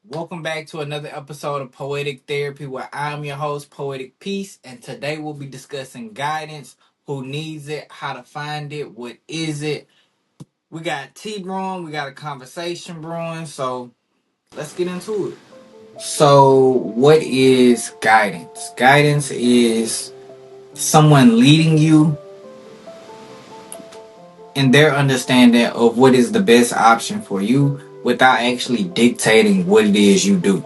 Welcome back to another episode of Poetic Therapy, where I'm your host, Poetic Peace, and today we'll be discussing guidance, who needs it, how to find it, what is it. We got tea brewing, we got a conversation brewing, so let's get into it. So, what is guidance? Guidance is someone leading you in their understanding of what is the best option for you without actually dictating what it is you do.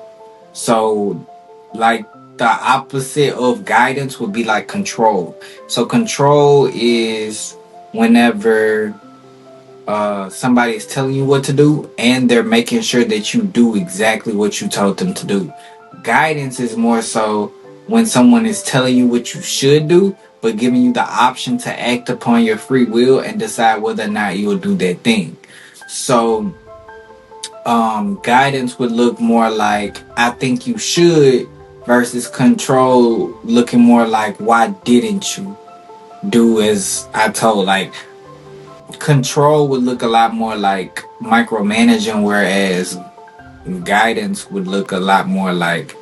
So, like, the opposite of guidance would be like control. So, control is whenever somebody is telling you what to do and they're making sure that you do exactly what you told them to do. Guidance is more so when someone is telling you what you should do, but giving you the option to act upon your free will and decide whether or not you'll do that thing. So, guidance would look more like I think you should versus control looking more like why didn't you do as I told. Like control would look a lot more like micromanaging, whereas guidance would look a lot more like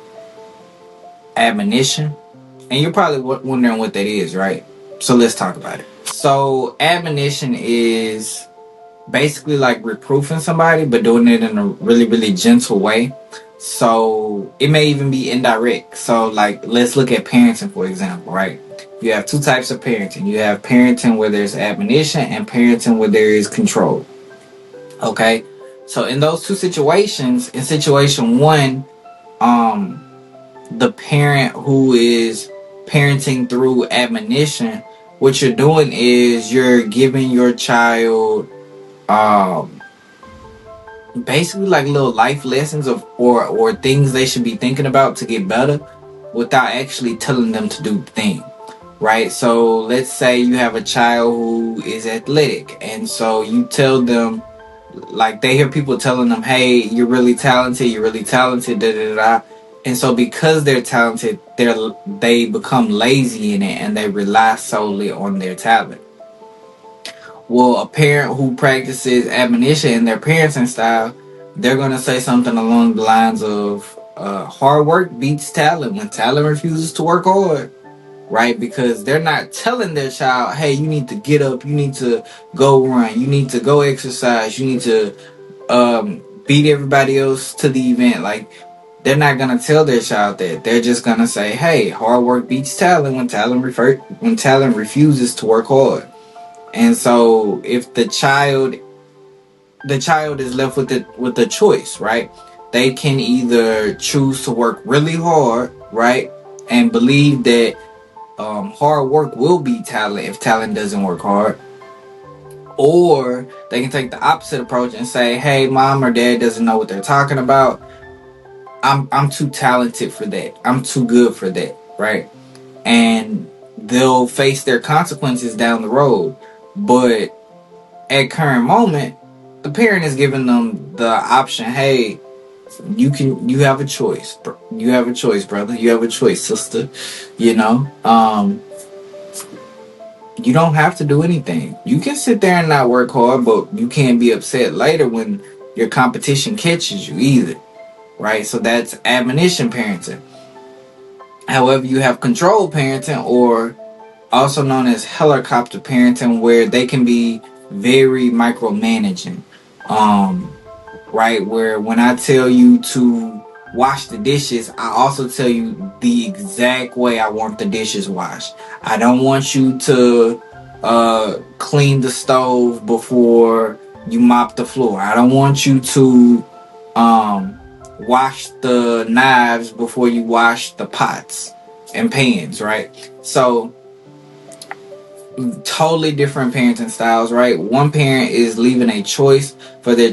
admonition. And you're probably wondering what that is, right? So let's talk about it. So admonition is basically like reproofing somebody, but doing it in a really, really gentle way. So it may even be indirect. So like, let's look at parenting, for example, right? You have two types of parenting. You have parenting where there's admonition and parenting where there is control. Okay. So in those two situations, in situation one, um, the parent who is parenting through admonition, what you're doing is you're giving your child um basically like little life lessons of or things they should be thinking about to get better without actually telling them to do the thing, right? So let's say you have a child who is athletic, and so you tell them, like, they hear people telling them, hey, you're really talented, da da da. And so because they're talented, they become lazy in it and they rely solely on their talent. Well, a parent who practices admonition in their parenting style, they're going to say something along the lines of hard work beats talent when talent refuses to work hard, right? Because they're not telling their child, hey, you need to get up, you need to go run, you need to go exercise, you need to beat everybody else to the event. Like, they're not going to tell their child that. They're just going to say, hey, hard work beats talent when talent refuses to work hard. And so if the child is left with the choice, right? They can either choose to work really hard, right, and believe that hard work will beat talent if talent doesn't work hard, or they can take the opposite approach and say, "Hey, mom or dad doesn't know what they're talking about. I'm too talented for that. I'm too good for that," right? And they'll face their consequences down the road, but at current moment, the parent is giving them the option, hey, you have a choice. You have a choice, brother. You have a choice, sister. You know, you don't have to do anything. You can sit there and not work hard, but you can't be upset later when your competition catches you either, right? So that's admonition parenting. However, you have control parenting, or also known as helicopter parenting, where they can be very micromanaging. Um, right? Where when I tell you to wash the dishes, I also tell you the exact way I want the dishes washed. I don't want you to clean the stove before you mop the floor. I don't want you to um, wash the knives before you wash the pots and pans, right? So totally different parenting styles, right? One parent is leaving a choice for their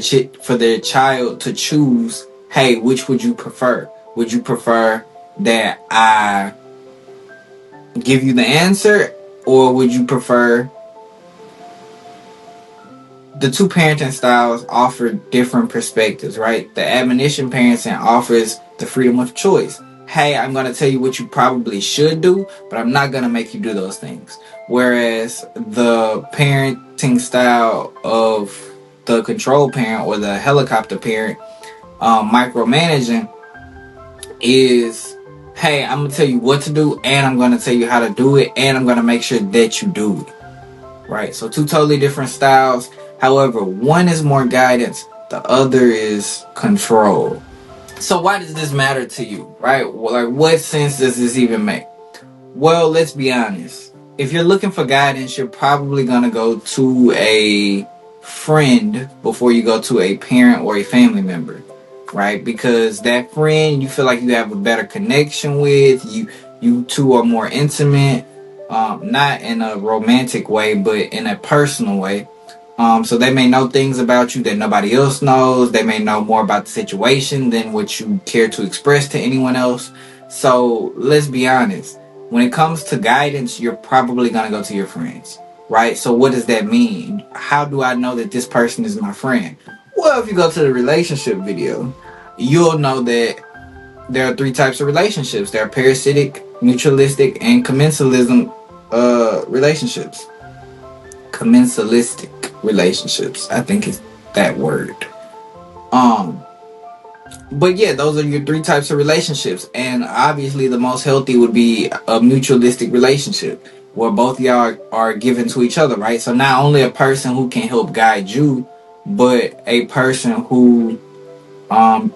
child to choose. Hey, which would you prefer? Would you prefer that I give you the answer, or would you prefer? The two parenting styles offer different perspectives, right? The admonition parenting offers the freedom of choice. Hey, I'm going to tell you what you probably should do, but I'm not going to make you do those things. Whereas the parenting style of the control parent or the helicopter parent, Micromanaging is, hey, I'm gonna tell you what to do, and I'm gonna tell you how to do it, and I'm gonna make sure that you do it. Right? So two totally different styles. However, one is more guidance, the other is control. So why does this matter to you? Right? Well, like, what sense does this even make? Well, let's be honest. If you're looking for guidance, you're probably gonna go to a friend before you go to a parent or a family member, right? Because that friend you feel like you have a better connection with. You two are more intimate, not in a romantic way, but in a personal way. So they may know things about you that nobody else knows. They may know more about the situation than what you care to express to anyone else. So let's be honest. When it comes to guidance, you're probably going to go to your friends, right? So what does that mean? How do I know that this person is my friend? Well, if you go to the relationship video, you'll know that there are three types of relationships. There are parasitic, mutualistic, and commensalism relationships. Commensalistic relationships, I think it's that word. But yeah, those are your three types of relationships, and obviously the most healthy would be a mutualistic relationship where both y'all are given to each other, right? So not only a person who can help guide you, but a person who um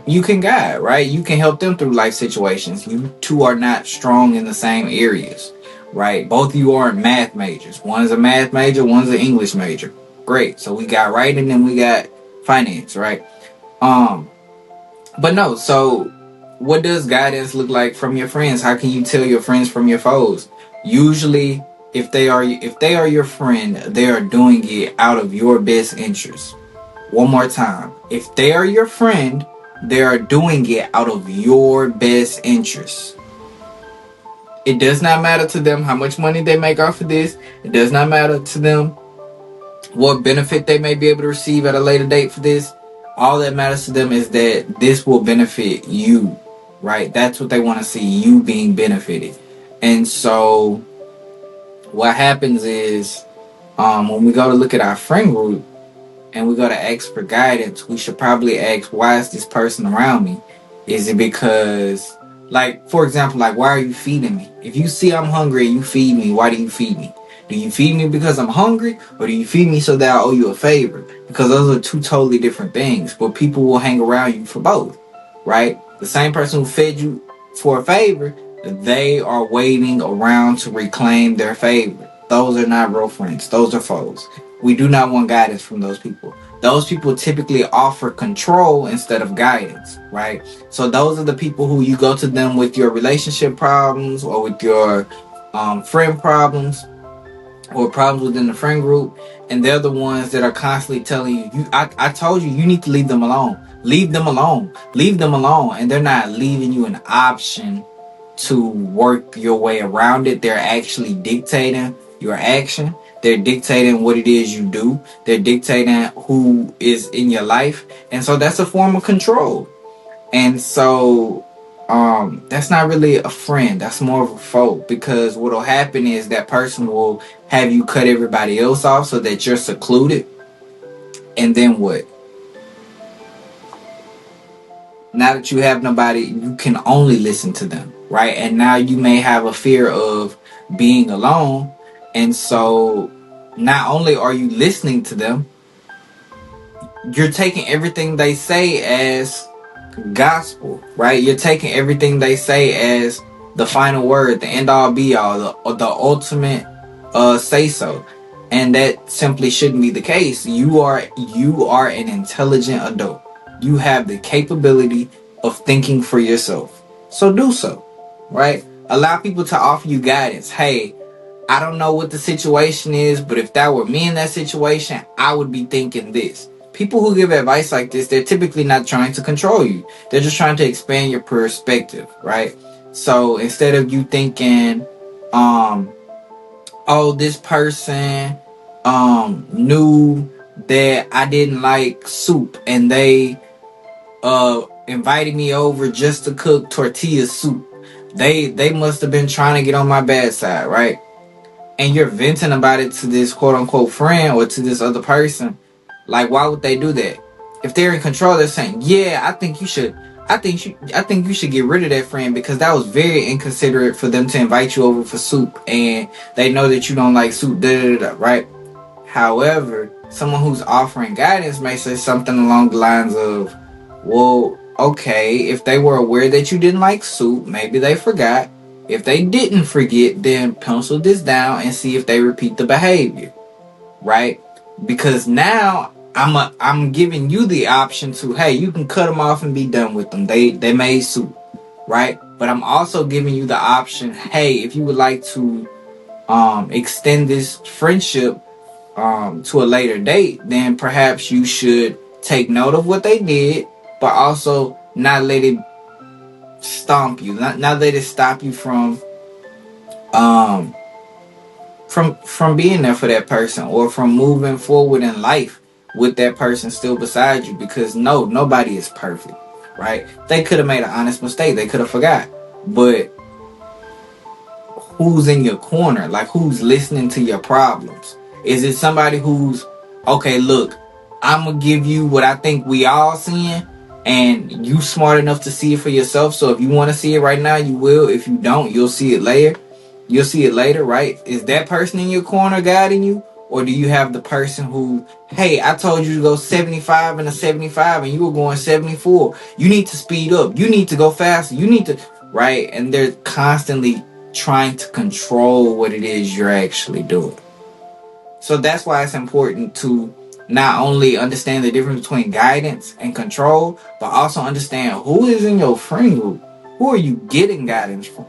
you can guide, right? You can help them through life situations. You two are not strong in the same areas, right? Both of you aren't math majors. One is a math major, one's an English major. Great. So we got writing and we got finance, right? Um, but no, so what does guidance look like from your friends? How can you tell your friends from your foes? Usually, if they are your friend, they are doing it out of your best interest. One more time. If they are your friend, they are doing it out of your best interest. It does not matter to them how much money they make off of this. It does not matter to them what benefit they may be able to receive at a later date for this. All that matters to them is that this will benefit you, right? That's what they want to see, you being benefited. And so what happens is, when we go to look at our friend group and we go to ask for guidance, we should probably ask, why is this person around me? Is it because, like, for example, like, why are you feeding me? If you see I'm hungry and you feed me, why do you feed me? Do you feed me because I'm hungry, or do you feed me so that I owe you a favor? Because those are two totally different things. But people will hang around you for both, right? The same person who fed you for a favor, they are waiting around to reclaim their favor. Those are not real friends. Those are foes. We do not want guidance from those people. Those people typically offer control instead of guidance, right? So those are the people who you go to them with your relationship problems or with your friend problems or problems within the friend group, and they're the ones that are constantly telling you, I told you, you need to leave them alone. Leave them alone. Leave them alone. And they're not leaving you an option to work your way around it. They're actually dictating your action. They're dictating what it is you do. They're dictating who is in your life. And so that's a form of control. And so that's not really a friend. That's more of a foe, because what'll happen is that person will have you cut everybody else off so that you're secluded. And then what? Now that you have nobody, you can only listen to them, right? And now you may have a fear of being alone. And so not only are you listening to them, you're taking everything they say as gospel, right? You're taking everything they say as the final word, the end all be all, the ultimate say so. And that simply shouldn't be the case. You are an intelligent adult. You have the capability of thinking for yourself. So do so, right? Allow people to offer you guidance. Hey, I don't know what the situation is, but if that were me in that situation, I would be thinking this. People who give advice like this, they're typically not trying to control you. They're just trying to expand your perspective, right? So instead of you thinking, oh, this person knew that I didn't like soup and they invited me over just to cook tortilla soup. They must have been trying to get on my bad side, right? And you're venting about it to this quote unquote friend or to this other person. Like, why would they do that? If they're in control, they're saying, yeah, I think you should get rid of that friend because that was very inconsiderate for them to invite you over for soup and they know that you don't like soup, right? However, someone who's offering guidance may say something along the lines of, well, okay, if they were aware that you didn't like soup, maybe they forgot. If they didn't forget, then pencil this down and see if they repeat the behavior, right? Because now I'm giving you the option to, hey, you can cut them off and be done with them. They made soup, right? But I'm also giving you the option, hey, if you would like to extend this friendship to a later date, then perhaps you should take note of what they did, but also not let it stomp you, not let it stop you um from being there for that person or from moving forward in life with that person still beside you. Because no, nobody is perfect, right? They could have made an honest mistake, they could have forgot, but who's in your corner? Like, who's listening to your problems? Is it somebody who's, okay, look, I'm gonna give you what I think we all seeing, and you smart enough to see it for yourself, so if you want to see it right now, you will. If you don't, you'll see it later. You'll see it later, right? Is that person in your corner guiding you? Or do you have the person who, hey, I told you to go 75 and a 75 and you were going 74. You need to speed up. You need to go faster. You need to, right? And they're constantly trying to control what it is you're actually doing. So that's why it's important to not only understand the difference between guidance and control, but also understand who is in your friend group. Who are you getting guidance from,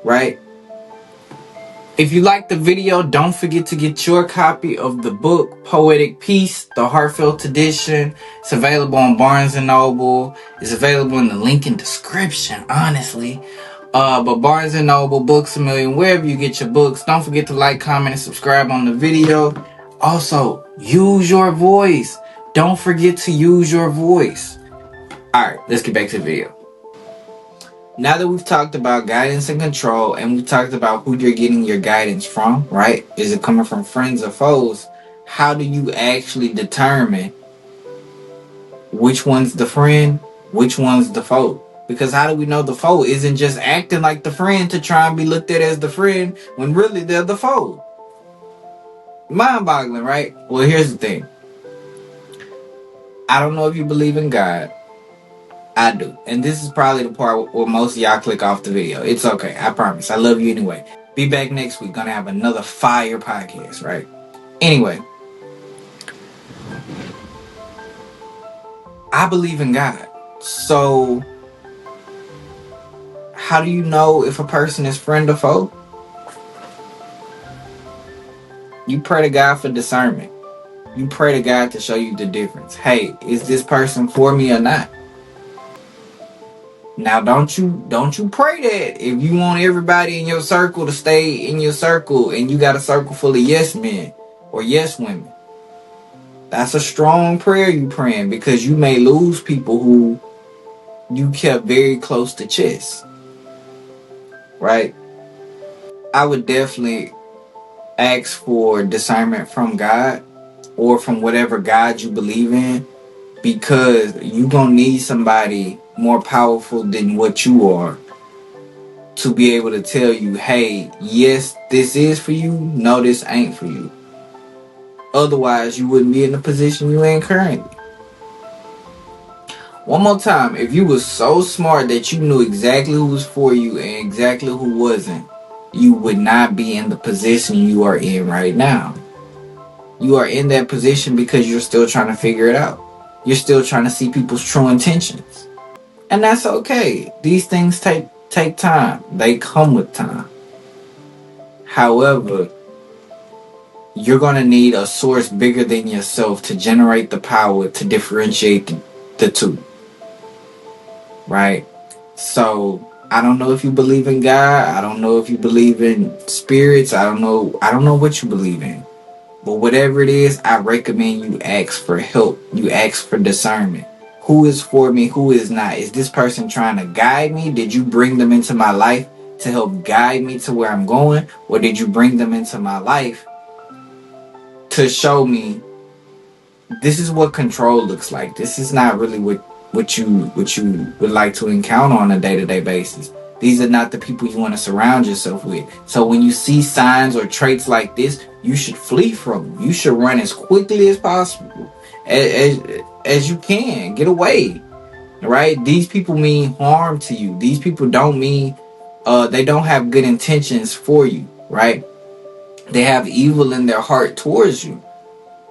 right? If you like the video, don't forget to get your copy of the book, Poetic Peace, the Heartfelt Edition. It's available on Barnes & Noble. It's available in the link in description, honestly. But Barnes & Noble, Books A Million, wherever you get your books. Don't forget to like, comment, and subscribe on the video. Also, use your voice. Don't forget to use your voice. Alright, let's get back to the video. Now that we've talked about guidance and control, and we've talked about who you're getting your guidance from, right? Is it coming from friends or foes? How do you actually determine which one's the friend, which one's the foe? Because how do we know the foe isn't just acting like the friend to try and be looked at as the friend when really they're the foe? Mind-boggling, right? Well, here's the thing. I don't know if you believe in God. I do. And this is probably the part where most of y'all click off the video. It's okay. I promise. I love you anyway. Be back next week. Gonna have another fire podcast, right? Anyway. I believe in God. So, how do you know if a person is friend or foe? You pray to God for discernment. You pray to God to show you the difference. Hey, is this person for me or not? Now, don't you pray that if you want everybody in your circle to stay in your circle and you got a circle full of yes men or yes women. That's a strong prayer you praying, because you may lose people who you kept very close to chest, right? I would definitely ask for discernment from God or from whatever God you believe in, because you're going to need somebody more powerful than what you are to be able to tell you, hey, yes, this is for you. No, this ain't for you. Otherwise, you wouldn't be in the position you in currently. One more time, if you were so smart that you knew exactly who was for you and exactly who wasn't, you would not be in the position you are in right now. You are in that position because you're still trying to figure it out. You're still trying to see people's true intentions. And that's okay. These things take time. They come with time. However, you're going to need a source bigger than yourself to generate the power to differentiate the two. Right? So, I don't know if you believe in God. I don't know if you believe in spirits. I don't know what you believe in. But whatever it is, I recommend you ask for help. You ask for discernment. Who is for me? Who is not? Is this person trying to guide me? Did you bring them into my life to help guide me to where I'm going? Or did you bring them into my life to show me This is what control looks like. This is not really what you would like to encounter on a day-to-day basis. These are not the people you want to surround yourself with. So when you see signs or traits like this, you should flee from them. You should run as quickly as possible, as you can. Get away, right? These people mean harm to you. These people don't mean, they don't have good intentions for you, right? They have evil in their heart towards you.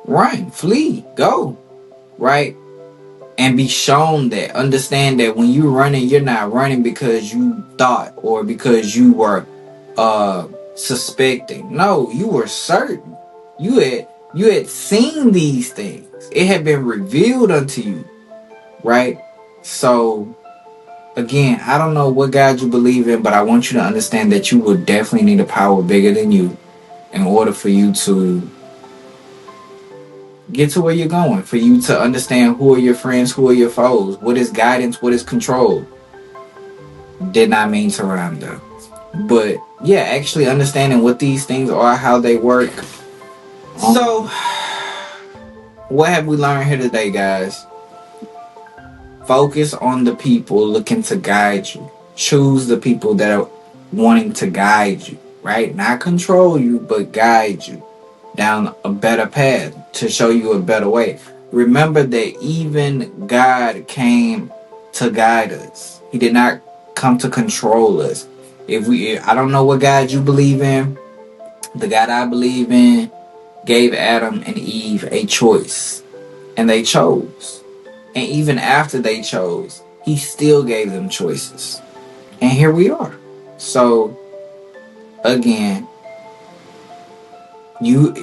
Run, flee, go, right? And be shown that. Understand that when you're running, you're not running because you thought or because you were suspecting. No, you were certain. You had seen these things. It had been revealed unto you, right? So again, I don't know what God you believe in, but I want you to understand that you will definitely need a power bigger than you in order for you to get to where you're going, for you to understand who are your friends, who are your foes, what is guidance, what is control. Did not mean to rhyme though. But yeah, actually understanding what these things are, how they work. So, what have we learned here today, guys? Focus on the people looking to guide you. Choose the people that are wanting to guide you, right? Not control you, but guide you down a better path, to show you a better way. Remember that even God came to guide us. He did not come to control us. I don't know what God you believe in. The God I believe in gave Adam and Eve a choice, and they chose. And even after they chose, he still gave them choices. And here we are. So again, you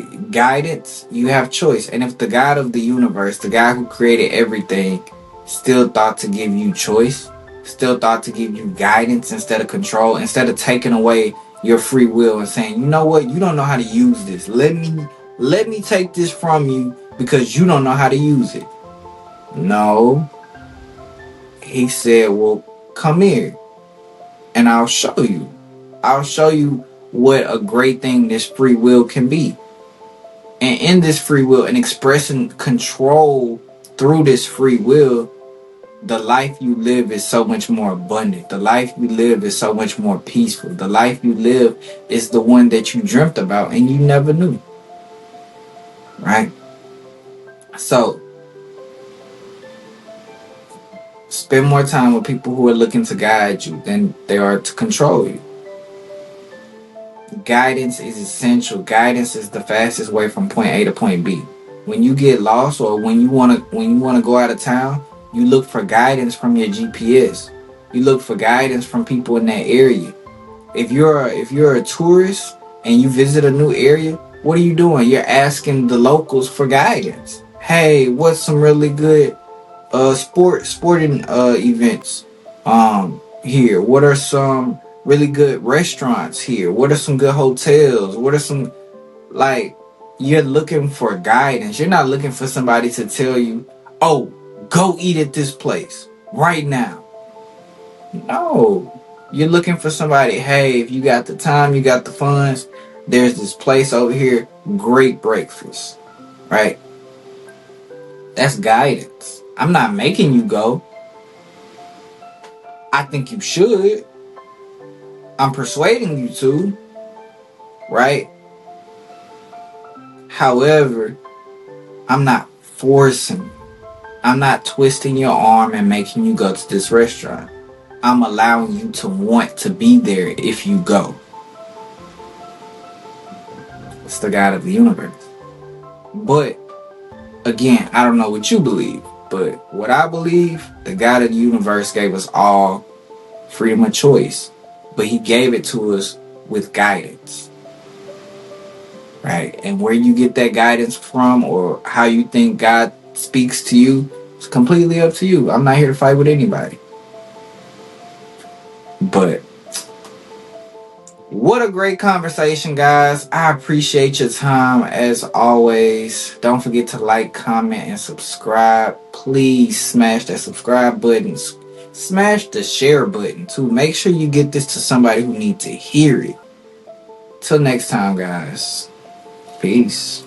have choice. And if the God of the universe, the God who created everything, still thought to give you choice, still thought to give you guidance instead of control, instead of taking away your free will and saying, you know what, you don't know how to use this, let me take this from you because you don't know how to use it. No, he said, well, come here and I'll show you what a great thing this free will can be. And in this free will and expressing control through this free will, the life you live is so much more abundant. The life you live is so much more peaceful. The life you live is the one that you dreamt about and you never knew. Right? So, spend more time with people who are looking to guide you than they are to control you. Guidance is essential. Guidance is the fastest way from point A to point B. When you get lost or when you wanna go out of town, you look for guidance from your GPS. You look for guidance from people in that area. If you're a tourist and you visit a new area, what are you doing? You're asking the locals for guidance. Hey, what's some really good sporting events here? What are some really good restaurants here? What are some good hotels? What are some, like, you're looking for guidance. You're not looking for somebody to tell you, oh, go eat at this place right now. No. You're looking for somebody, hey, if you got the time, you got the funds, there's this place over here, great breakfast. Right? That's guidance. I'm not making you go. I think you should. I'm persuading you to. Right? However, I'm not forcing. I'm not twisting your arm and making you go to this restaurant. I'm allowing you to want to be there if you go. It's the God of the universe. But again, I don't know what you believe, but what I believe, the God of the universe gave us all freedom of choice, but he gave it to us with guidance. Right? And where you get that guidance from or how you think God speaks to you, it's completely up to you. I'm not here to fight with anybody. But what a great conversation, guys. I appreciate your time as always. Don't forget to like, comment, and subscribe. Please smash that subscribe button. Smash the share button too. Make sure you get this to somebody who needs to hear it. Till next time, guys. Peace.